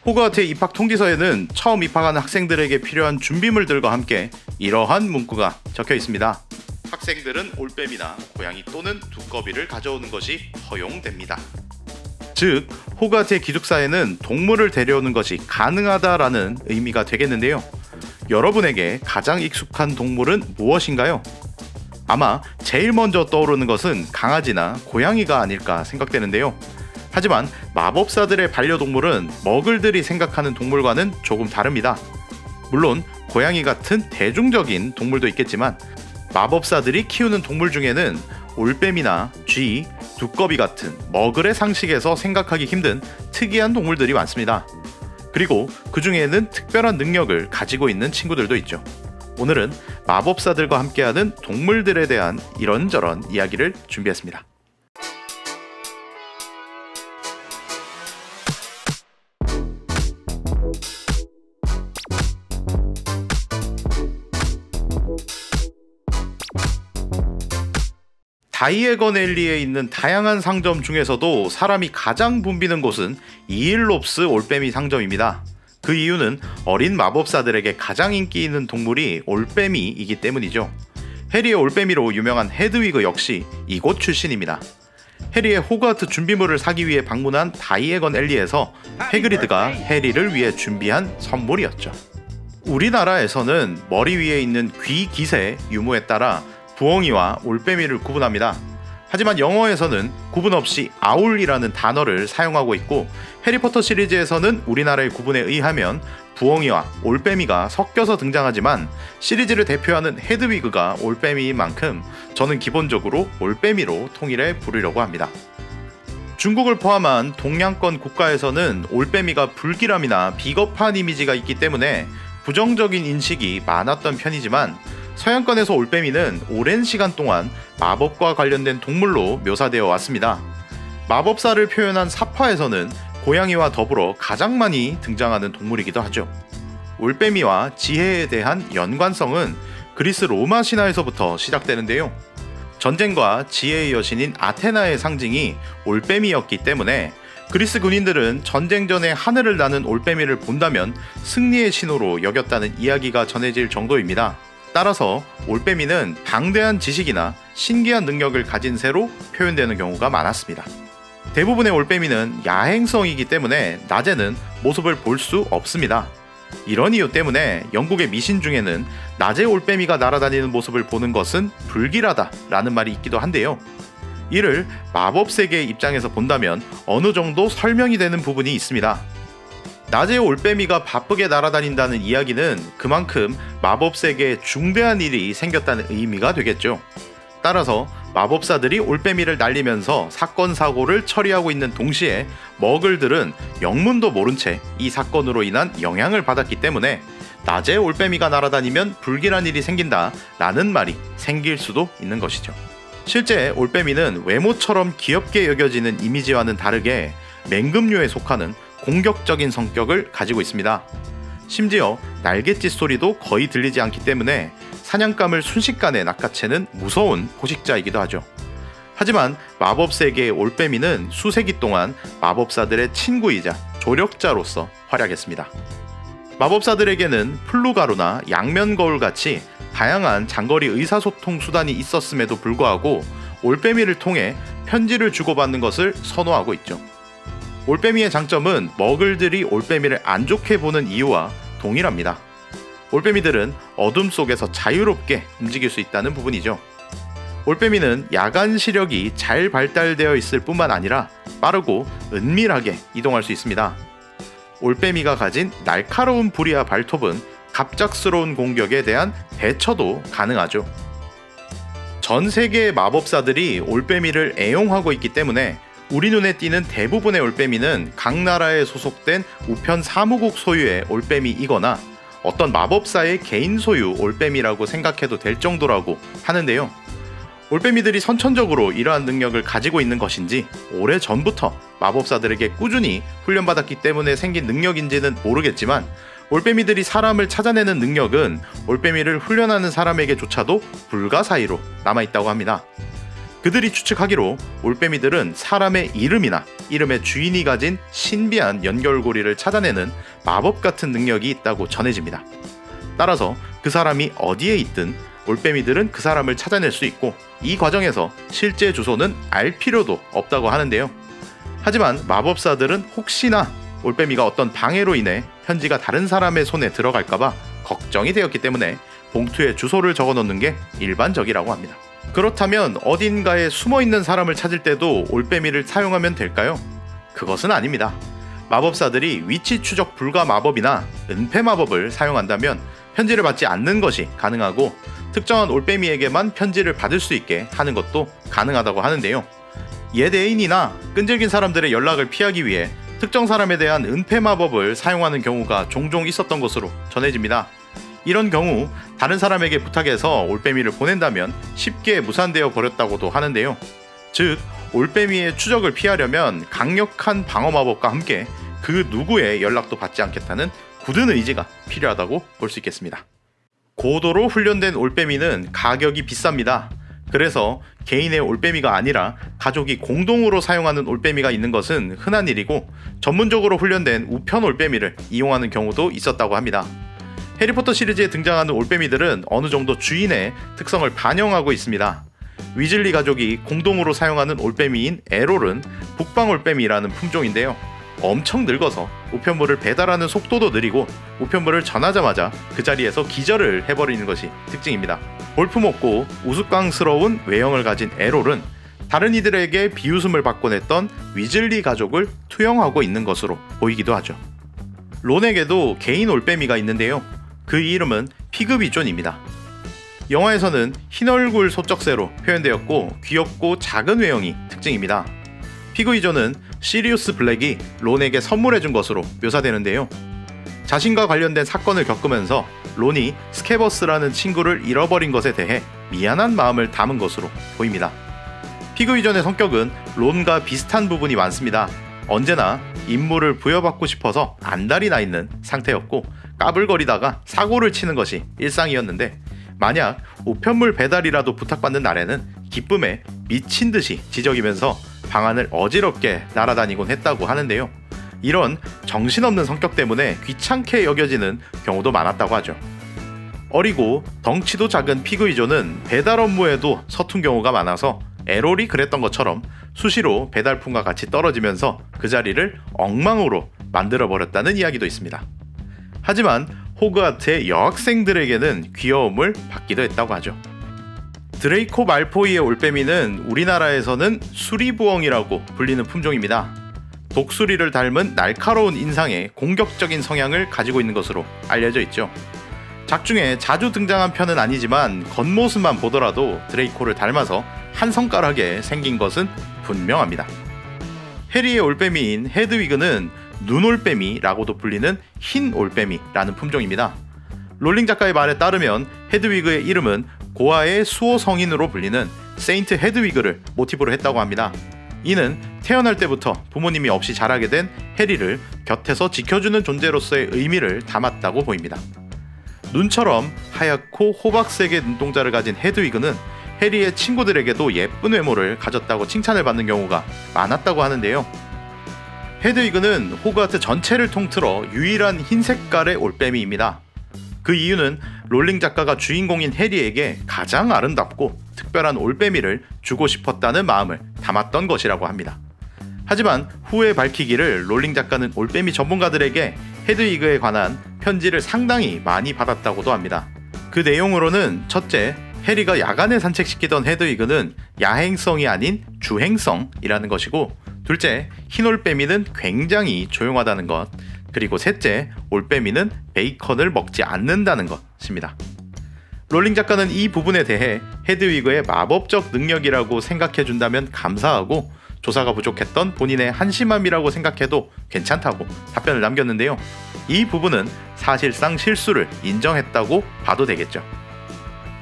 호그와트의 입학 통지서에는 처음 입학하는 학생들에게 필요한 준비물들과 함께 이러한 문구가 적혀 있습니다. 학생들은 올빼미나 고양이 또는 두꺼비를 가져오는 것이 허용됩니다. 즉, 호그와트의 기숙사에는 동물을 데려오는 것이 가능하다라는 의미가 되겠는데요. 여러분에게 가장 익숙한 동물은 무엇인가요? 아마 제일 먼저 떠오르는 것은 강아지나 고양이가 아닐까 생각되는데요. 하지만 마법사들의 반려동물은 머글들이 생각하는 동물과는 조금 다릅니다. 물론 고양이 같은 대중적인 동물도 있겠지만 마법사들이 키우는 동물 중에는 올빼미나 쥐, 두꺼비 같은 머글의 상식에서 생각하기 힘든 특이한 동물들이 많습니다. 그리고 그 중에는 특별한 능력을 가지고 있는 친구들도 있죠. 오늘은 마법사들과 함께하는 동물들에 대한 이런저런 이야기를 준비했습니다. 다이애건 앨리에 있는 다양한 상점 중에서도 사람이 가장 붐비는 곳은 이일롭스 올빼미 상점입니다. 그 이유는 어린 마법사들에게 가장 인기 있는 동물이 올빼미이기 때문이죠. 해리의 올빼미로 유명한 헤드위그 역시 이곳 출신입니다. 해리의 호그와트 준비물을 사기 위해 방문한 다이애건 앨리에서 해그리드가 해리를 위해 준비한 선물이었죠. 우리나라에서는 머리 위에 있는 귀 깃의 유무에 따라 부엉이와 올빼미를 구분합니다. 하지만 영어에서는 구분 없이 아울이라는 단어를 사용하고 있고 해리포터 시리즈에서는 우리나라의 구분에 의하면 부엉이와 올빼미가 섞여서 등장하지만 시리즈를 대표하는 헤드위그가 올빼미인 만큼 저는 기본적으로 올빼미로 통일해 부르려고 합니다. 중국을 포함한 동양권 국가에서는 올빼미가 불길함이나 비겁한 이미지가 있기 때문에 부정적인 인식이 많았던 편이지만 서양권에서 올빼미는 오랜 시간 동안 마법과 관련된 동물로 묘사되어 왔습니다. 마법사를 표현한 사파에서는 고양이와 더불어 가장 많이 등장하는 동물이기도 하죠. 올빼미와 지혜에 대한 연관성은 그리스 로마 신화에서부터 시작되는데요. 전쟁과 지혜의 여신인 아테나의 상징이 올빼미였기 때문에 그리스 군인들은 전쟁 전에 하늘을 나는 올빼미를 본다면 승리의 신호로 여겼다는 이야기가 전해질 정도입니다. 따라서 올빼미는 방대한 지식이나 신기한 능력을 가진 새로 표현되는 경우가 많았습니다. 대부분의 올빼미는 야행성이기 때문에 낮에는 모습을 볼 수 없습니다. 이런 이유 때문에 영국의 미신 중에는 낮에 올빼미가 날아다니는 모습을 보는 것은 불길하다라는 말이 있기도 한데요. 이를 마법 세계의 입장에서 본다면 어느 정도 설명이 되는 부분이 있습니다. 낮에 올빼미가 바쁘게 날아다닌다는 이야기는 그만큼 마법 세계에 중대한 일이 생겼다는 의미가 되겠죠. 따라서 마법사들이 올빼미를 날리면서 사건 사고를 처리하고 있는 동시에 머글들은 영문도 모른 채 이 사건으로 인한 영향을 받았기 때문에 낮에 올빼미가 날아다니면 불길한 일이 생긴다 라는 말이 생길 수도 있는 것이죠. 실제 올빼미는 외모처럼 귀엽게 여겨지는 이미지와는 다르게 맹금류에 속하는 공격적인 성격을 가지고 있습니다. 심지어 날갯짓 소리도 거의 들리지 않기 때문에 사냥감을 순식간에 낚아채는 무서운 포식자이기도 하죠. 하지만 마법 세계의 올빼미는 수세기 동안 마법사들의 친구이자 조력자로서 활약했습니다. 마법사들에게는 플루가루나 양면거울 같이 다양한 장거리 의사소통 수단이 있었음에도 불구하고 올빼미를 통해 편지를 주고받는 것을 선호하고 있죠. 올빼미의 장점은 머글들이 올빼미를 안 좋게 보는 이유와 동일합니다. 올빼미들은 어둠 속에서 자유롭게 움직일 수 있다는 부분이죠. 올빼미는 야간 시력이 잘 발달되어 있을 뿐만 아니라 빠르고 은밀하게 이동할 수 있습니다. 올빼미가 가진 날카로운 부리와 발톱은 갑작스러운 공격에 대한 대처도 가능하죠. 전 세계의 마법사들이 올빼미를 애용하고 있기 때문에 우리 눈에 띄는 대부분의 올빼미는 각 나라에 소속된 우편 사무국 소유의 올빼미이거나 어떤 마법사의 개인 소유 올빼미라고 생각해도 될 정도라고 하는데요. 올빼미들이 선천적으로 이러한 능력을 가지고 있는 것인지 오래전부터 마법사들에게 꾸준히 훈련받았기 때문에 생긴 능력인지는 모르겠지만 올빼미들이 사람을 찾아내는 능력은 올빼미를 훈련하는 사람에게조차도 불가사의로 남아있다고 합니다. 그들이 추측하기로 올빼미들은 사람의 이름이나 이름의 주인이 가진 신비한 연결고리를 찾아내는 마법 같은 능력이 있다고 전해집니다. 따라서 그 사람이 어디에 있든 올빼미들은 그 사람을 찾아낼 수 있고, 이 과정에서 실제 주소는 알 필요도 없다고 하는데요. 하지만 마법사들은 혹시나 올빼미가 어떤 방해로 인해 편지가 다른 사람의 손에 들어갈까봐 걱정이 되었기 때문에 봉투에 주소를 적어 놓는 게 일반적이라고 합니다. 그렇다면 어딘가에 숨어있는 사람을 찾을 때도 올빼미를 사용하면 될까요? 그것은 아닙니다. 마법사들이 위치 추적 불가 마법이나 은폐 마법을 사용한다면 편지를 받지 않는 것이 가능하고, 특정한 올빼미에게만 편지를 받을 수 있게 하는 것도 가능하다고 하는데요. 옛 애인이나 끈질긴 사람들의 연락을 피하기 위해 특정 사람에 대한 은폐 마법을 사용하는 경우가 종종 있었던 것으로 전해집니다. 이런 경우 다른 사람에게 부탁해서 올빼미를 보낸다면 쉽게 무산되어 버렸다고도 하는데요. 즉, 올빼미의 추적을 피하려면 강력한 방어 마법과 함께 그 누구의 연락도 받지 않겠다는 굳은 의지가 필요하다고 볼 수 있겠습니다. 고도로 훈련된 올빼미는 가격이 비쌉니다. 그래서 개인의 올빼미가 아니라 가족이 공동으로 사용하는 올빼미가 있는 것은 흔한 일이고, 전문적으로 훈련된 우편 올빼미를 이용하는 경우도 있었다고 합니다. 해리포터 시리즈에 등장하는 올빼미들은 어느 정도 주인의 특성을 반영하고 있습니다. 위즐리 가족이 공동으로 사용하는 올빼미인 에롤은 북방 올빼미라는 품종인데요. 엄청 늙어서 우편물을 배달하는 속도도 느리고 우편물을 전하자마자 그 자리에서 기절을 해버리는 것이 특징입니다. 볼품없고 우스꽝스러운 외형을 가진 에롤은 다른 이들에게 비웃음을 받곤 했던 위즐리 가족을 투영하고 있는 것으로 보이기도 하죠. 론에게도 개인 올빼미가 있는데요. 그 이름은 피그위존입니다. 영화에서는 흰얼굴 소쩍새로 표현되었고 귀엽고 작은 외형이 특징입니다. 피그위존은 시리우스 블랙이 론에게 선물해준 것으로 묘사되는데요. 자신과 관련된 사건을 겪으면서 론이 스캐버스라는 친구를 잃어버린 것에 대해 미안한 마음을 담은 것으로 보입니다. 피그위존의 성격은 론과 비슷한 부분이 많습니다. 언제나 임무를 부여받고 싶어서 안달이 나 있는 상태였고, 까불거리다가 사고를 치는 것이 일상이었는데, 만약 우편물 배달이라도 부탁받는 날에는 기쁨에 미친 듯이 지저귀면서 방안을 어지럽게 날아다니곤 했다고 하는데요. 이런 정신없는 성격 때문에 귀찮게 여겨지는 경우도 많았다고 하죠. 어리고 덩치도 작은 피그위존은 배달 업무에도 서툰 경우가 많아서 에롤이 그랬던 것처럼 수시로 배달품과 같이 떨어지면서 그 자리를 엉망으로 만들어버렸다는 이야기도 있습니다. 하지만 호그와트의 여학생들에게는 귀여움을 받기도 했다고 하죠. 드레이코 말포이의 올빼미는 우리나라에서는 수리부엉이라고 불리는 품종입니다. 독수리를 닮은 날카로운 인상에 공격적인 성향을 가지고 있는 것으로 알려져 있죠. 작중에 자주 등장한 편은 아니지만 겉모습만 보더라도 드레이코를 닮아서 한 손가락에 생긴 것은 분명합니다. 해리의 올빼미인 헤드위그는 눈올빼미라고도 불리는 흰 올빼미라는 품종입니다. 롤링 작가의 말에 따르면 헤드위그의 이름은 고아의 수호 성인으로 불리는 세인트 헤드위그를 모티브로 했다고 합니다. 이는 태어날 때부터 부모님이 없이 자라게 된 해리를 곁에서 지켜주는 존재로서의 의미를 담았다고 보입니다. 눈처럼 하얗고 호박색의 눈동자를 가진 헤드위그는 해리의 친구들에게도 예쁜 외모를 가졌다고 칭찬을 받는 경우가 많았다고 하는데요. 헤드위그는 호그와트 전체를 통틀어 유일한 흰 색깔의 올빼미입니다. 그 이유는 롤링 작가가 주인공인 해리에게 가장 아름답고 특별한 올빼미를 주고 싶었다는 마음을 담았던 것이라고 합니다. 하지만 후에 밝히기를 롤링 작가는 올빼미 전문가들에게 헤드위그에 관한 편지를 상당히 많이 받았다고도 합니다. 그 내용으로는 첫째, 해리가 야간에 산책시키던 헤드위그는 야행성이 아닌 주행성이라는 것이고, 둘째, 흰 올빼미는 굉장히 조용하다는 것, 그리고 셋째, 올빼미는 베이컨을 먹지 않는다는 것입니다. 롤링 작가는 이 부분에 대해 헤드위그의 마법적 능력이라고 생각해준다면 감사하고, 조사가 부족했던 본인의 한심함이라고 생각해도 괜찮다고 답변을 남겼는데요. 이 부분은 사실상 실수를 인정했다고 봐도 되겠죠.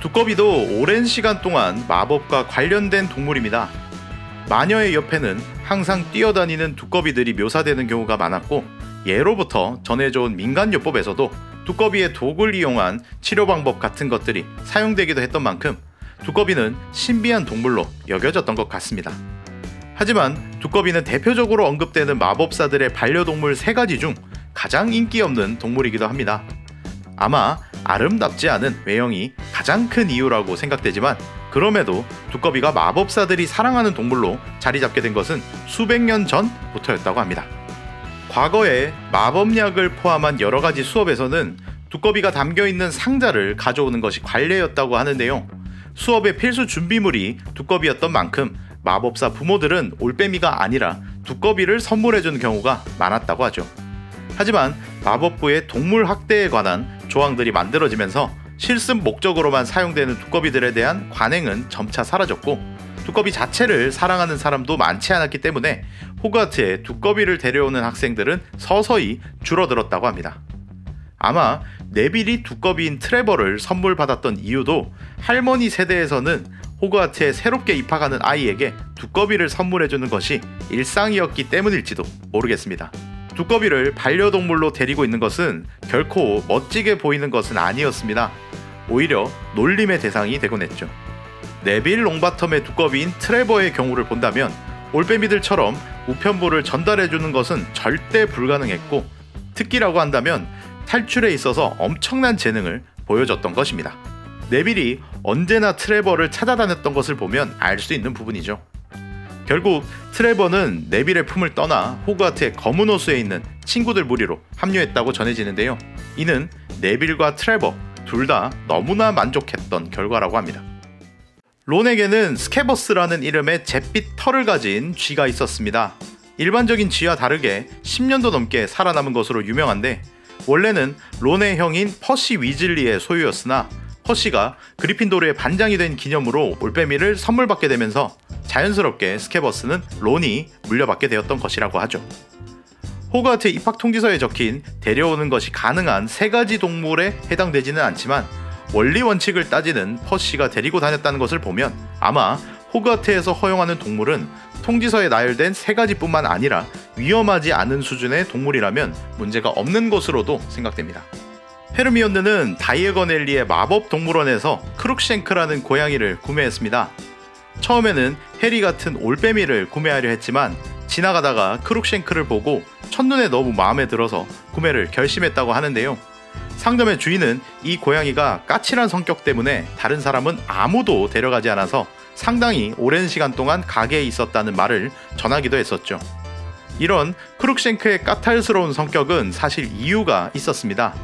두꺼비도 오랜 시간 동안 마법과 관련된 동물입니다. 마녀의 옆에는 항상 뛰어다니는 두꺼비들이 묘사되는 경우가 많았고, 예로부터 전해져온 민간요법에서도 두꺼비의 독을 이용한 치료 방법 같은 것들이 사용되기도 했던 만큼 두꺼비는 신비한 동물로 여겨졌던 것 같습니다. 하지만 두꺼비는 대표적으로 언급되는 마법사들의 반려동물 3가지 중 가장 인기 없는 동물이기도 합니다. 아마 아름답지 않은 외형이 가장 큰 이유라고 생각되지만, 그럼에도 두꺼비가 마법사들이 사랑하는 동물로 자리 잡게 된 것은 수백 년 전부터였다고 합니다. 과거에 마법약을 포함한 여러가지 수업에서는 두꺼비가 담겨있는 상자를 가져오는 것이 관례였다고 하는데요. 수업의 필수 준비물이 두꺼비였던 만큼 마법사 부모들은 올빼미가 아니라 두꺼비를 선물해주는 경우가 많았다고 하죠. 하지만 마법부의 동물 학대에 관한 조항들이 만들어지면서 실습 목적으로만 사용되는 두꺼비들에 대한 관행은 점차 사라졌고, 두꺼비 자체를 사랑하는 사람도 많지 않았기 때문에 호그와트에 두꺼비를 데려오는 학생들은 서서히 줄어들었다고 합니다. 아마 네빌이 두꺼비인 트레버를 선물 받았던 이유도 할머니 세대에서는 호그와트에 새롭게 입학하는 아이에게 두꺼비를 선물해주는 것이 일상이었기 때문일지도 모르겠습니다. 두꺼비를 반려동물로 데리고 있는 것은 결코 멋지게 보이는 것은 아니었습니다. 오히려 놀림의 대상이 되곤 했죠. 네빌 롱바텀의 두꺼비인 트레버의 경우를 본다면 올빼미들처럼 우편물을 전달해주는 것은 절대 불가능했고, 특기라고 한다면 탈출에 있어서 엄청난 재능을 보여줬던 것입니다. 네빌이 언제나 트레버를 찾아다녔던 것을 보면 알 수 있는 부분이죠. 결국 트레버는 네빌의 품을 떠나 호그와트의 검은 호수에 있는 친구들 무리로 합류했다고 전해지는데요. 이는 네빌과 트레버 둘 다 너무나 만족했던 결과라고 합니다. 론에게는 스케버스라는 이름의 잿빛 털을 가진 쥐가 있었습니다. 일반적인 쥐와 다르게 10년도 넘게 살아남은 것으로 유명한데, 원래는 론의 형인 퍼시 위즐리의 소유였으나 퍼시가 그리핀도르의 반장이 된 기념으로 올빼미를 선물받게 되면서 자연스럽게 스케버스는 론이 물려받게 되었던 것이라고 하죠. 호그와트 입학 통지서에 적힌 데려오는 것이 가능한 3가지 동물에 해당되지는 않지만, 원리 원칙을 따지는 퍼시가 데리고 다녔다는 것을 보면 아마 호그와트에서 허용하는 동물은 통지서에 나열된 3가지뿐만 아니라 위험하지 않은 수준의 동물이라면 문제가 없는 것으로도 생각됩니다. 헤르미온느는 다이에건 앨리의 마법 동물원에서 크룩쉔크라는 고양이를 구매했습니다. 처음에는 해리 같은 올빼미를 구매하려 했지만 지나가다가 크룩쉔크를 보고 첫눈에 너무 마음에 들어서 구매를 결심했다고 하는데요. 상점의 주인은 이 고양이가 까칠한 성격 때문에 다른 사람은 아무도 데려가지 않아서 상당히 오랜 시간 동안 가게에 있었다는 말을 전하기도 했었죠. 이런 크룩쉔크의 까탈스러운 성격은 사실 이유가 있었습니다.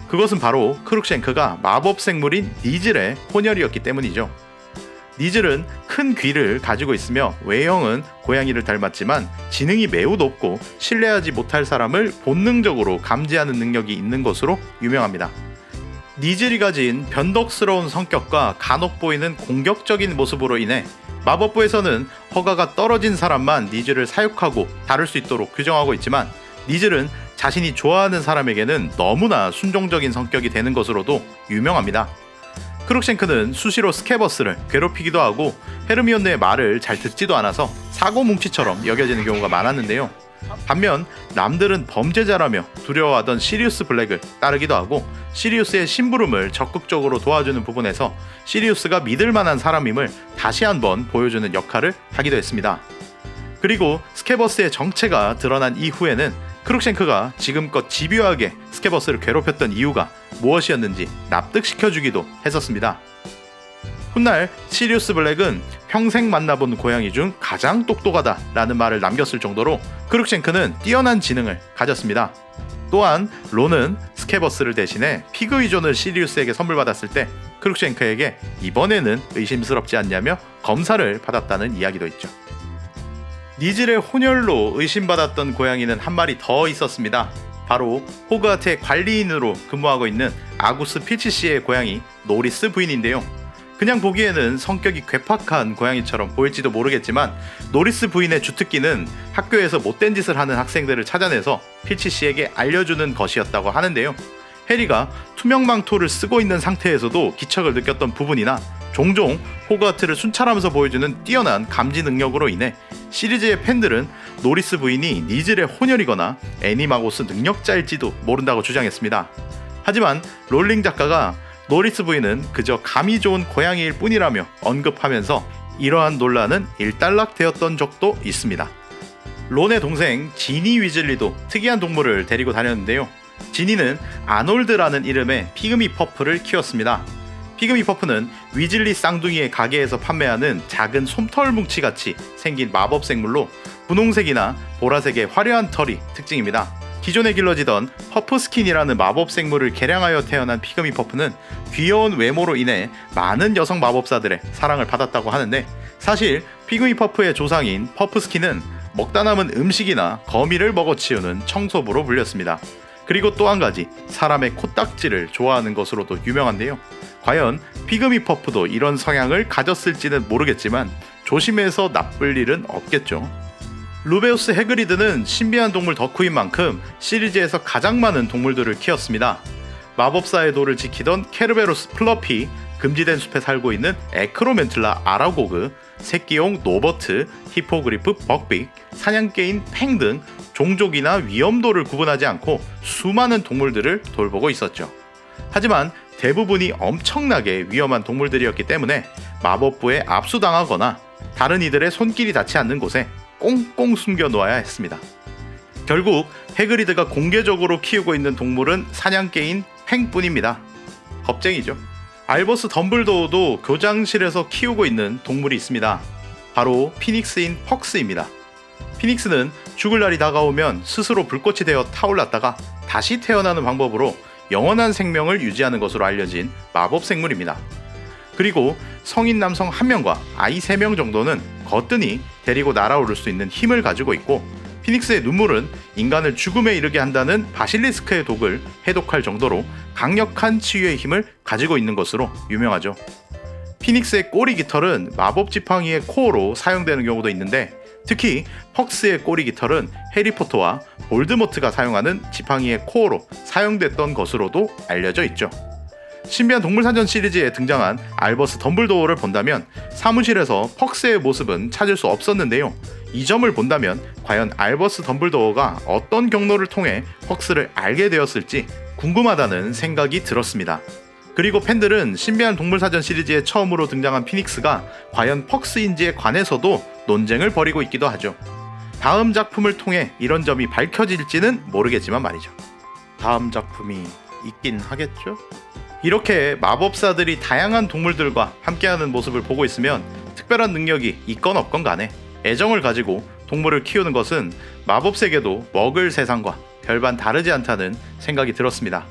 그것은 바로 크룩쉔크가 마법 생물인 니즐의 혼혈이었기 때문이죠. 니즐은 큰 귀를 가지고 있으며 외형은 고양이를 닮았지만 지능이 매우 높고 신뢰하지 못할 사람을 본능적으로 감지하는 능력이 있는 것으로 유명합니다. 니즐이 가진 변덕스러운 성격과 간혹 보이는 공격적인 모습으로 인해 마법부에서는 허가가 떨어진 사람만 니즐을 사육하고 다룰 수 있도록 규정하고 있지만, 니즐은 자신이 좋아하는 사람에게는 너무나 순종적인 성격이 되는 것으로도 유명합니다. 크룩쉔크는 수시로 스케버스를 괴롭히기도 하고 헤르미온느의 말을 잘 듣지도 않아서 사고뭉치처럼 여겨지는 경우가 많았는데요. 반면 남들은 범죄자라며 두려워하던 시리우스 블랙을 따르기도 하고 시리우스의 심부름을 적극적으로 도와주는 부분에서 시리우스가 믿을만한 사람임을 다시 한번 보여주는 역할을 하기도 했습니다. 그리고 스케버스의 정체가 드러난 이후에는 크룩쉔크가 지금껏 집요하게 스케버스를 괴롭혔던 이유가 무엇이었는지 납득시켜주기도 했었습니다. 훗날 시리우스 블랙은 평생 만나본 고양이 중 가장 똑똑하다 라는 말을 남겼을 정도로 크룩쉔크는 뛰어난 지능을 가졌습니다. 또한 론은 스케버스를 대신해 피그위존을 시리우스에게 선물받았을 때 크룩쉔크에게 이번에는 의심스럽지 않냐며 검사를 받았다는 이야기도 있죠. 니즐의 혼혈로 의심받았던 고양이는 한 마리 더 있었습니다. 바로 호그와트의 관리인으로 근무하고 있는 아구스 필치씨의 고양이 노리스 부인인데요. 그냥 보기에는 성격이 괴팍한 고양이처럼 보일지도 모르겠지만 노리스 부인의 주특기는 학교에서 못된 짓을 하는 학생들을 찾아내서 필치씨에게 알려주는 것이었다고 하는데요. 해리가 투명 망토를 쓰고 있는 상태에서도 기척을 느꼈던 부분이나 종종 호그와트를 순찰하면서 보여주는 뛰어난 감지 능력으로 인해 시리즈의 팬들은 노리스 부인이 니즐의 혼혈이거나 애니마고스 능력자일지도 모른다고 주장했습니다. 하지만 롤링 작가가 노리스 부인은 그저 감이 좋은 고양이일 뿐이라며 언급하면서 이러한 논란은 일단락되었던 적도 있습니다. 론의 동생 지니 위즐리도 특이한 동물을 데리고 다녔는데요. 지니는 아놀드라는 이름의 피그미 퍼프를 키웠습니다. 피그미 퍼프는 위즐리 쌍둥이의 가게에서 판매하는 작은 솜털 뭉치같이 생긴 마법 생물로 분홍색이나 보라색의 화려한 털이 특징입니다. 기존에 길러지던 퍼프스킨이라는 마법 생물을 개량하여 태어난 피그미 퍼프는 귀여운 외모로 인해 많은 여성 마법사들의 사랑을 받았다고 하는데, 사실 피그미 퍼프의 조상인 퍼프스킨은 먹다 남은 음식이나 거미를 먹어치우는 청소부로 불렸습니다. 그리고 또 한 가지, 사람의 코딱지를 좋아하는 것으로도 유명한데요. 과연 피그미 퍼프도 이런 성향을 가졌을지는 모르겠지만 조심해서 나쁠 일은 없겠죠. 루베우스 해그리드는 신비한 동물 덕후인 만큼 시리즈에서 가장 많은 동물들을 키웠습니다. 마법사의 도를 지키던 케르베로스 플러피, 금지된 숲에 살고 있는 에크로멘틀라 아라고그, 새끼용 노버트, 히포그리프 벅빅, 사냥개인 팽 등 종족이나 위험도를 구분하지 않고 수많은 동물들을 돌보고 있었죠. 하지만 대부분이 엄청나게 위험한 동물들이었기 때문에 마법부에 압수당하거나 다른 이들의 손길이 닿지 않는 곳에 꽁꽁 숨겨놓아야 했습니다. 결국 해그리드가 공개적으로 키우고 있는 동물은 사냥개인 팽뿐입니다. 겁쟁이죠. 알버스 덤블도어도 교장실에서 키우고 있는 동물이 있습니다. 바로 피닉스인 퍽스입니다. 피닉스는 죽을 날이 다가오면 스스로 불꽃이 되어 타올랐다가 다시 태어나는 방법으로 영원한 생명을 유지하는 것으로 알려진 마법 생물입니다. 그리고 성인 남성 1명과 아이 3명 정도는 거뜬히 데리고 날아오를 수 있는 힘을 가지고 있고, 피닉스의 눈물은 인간을 죽음에 이르게 한다는 바실리스크의 독을 해독할 정도로 강력한 치유의 힘을 가지고 있는 것으로 유명하죠. 피닉스의 꼬리 깃털은 마법 지팡이의 코어로 사용되는 경우도 있는데, 특히 퍽스의 꼬리 깃털은 해리포터와 볼드모트가 사용하는 지팡이의 코어로 사용됐던 것으로도 알려져 있죠. 신비한 동물사전 시리즈에 등장한 알버스 덤블도어를 본다면 사무실에서 퍽스의 모습은 찾을 수 없었는데요. 이 점을 본다면 과연 알버스 덤블도어가 어떤 경로를 통해 퍽스를 알게 되었을지 궁금하다는 생각이 들었습니다. 그리고 팬들은 신비한 동물사전 시리즈에 처음으로 등장한 피닉스가 과연 퍽스인지에 관해서도 논쟁을 벌이고 있기도 하죠. 다음 작품을 통해 이런 점이 밝혀질지는 모르겠지만 말이죠. 다음 작품이 있긴 하겠죠? 이렇게 마법사들이 다양한 동물들과 함께하는 모습을 보고 있으면 특별한 능력이 있건 없건 간에 애정을 가지고 동물을 키우는 것은 마법 세계도 먹을 세상과 별반 다르지 않다는 생각이 들었습니다.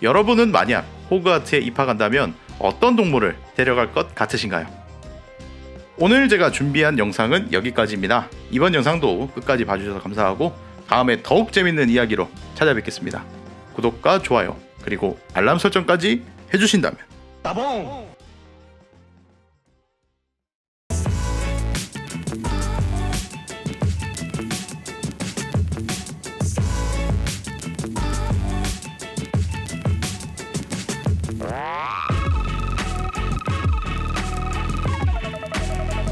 여러분은 만약 호그와트에 입학한다면 어떤 동물을 데려갈 것 같으신가요? 오늘 제가 준비한 영상은 여기까지입니다. 이번 영상도 끝까지 봐주셔서 감사하고 다음에 더욱 재밌는 이야기로 찾아뵙겠습니다. 구독과 좋아요 그리고 알람 설정까지 해주신다면 따봉!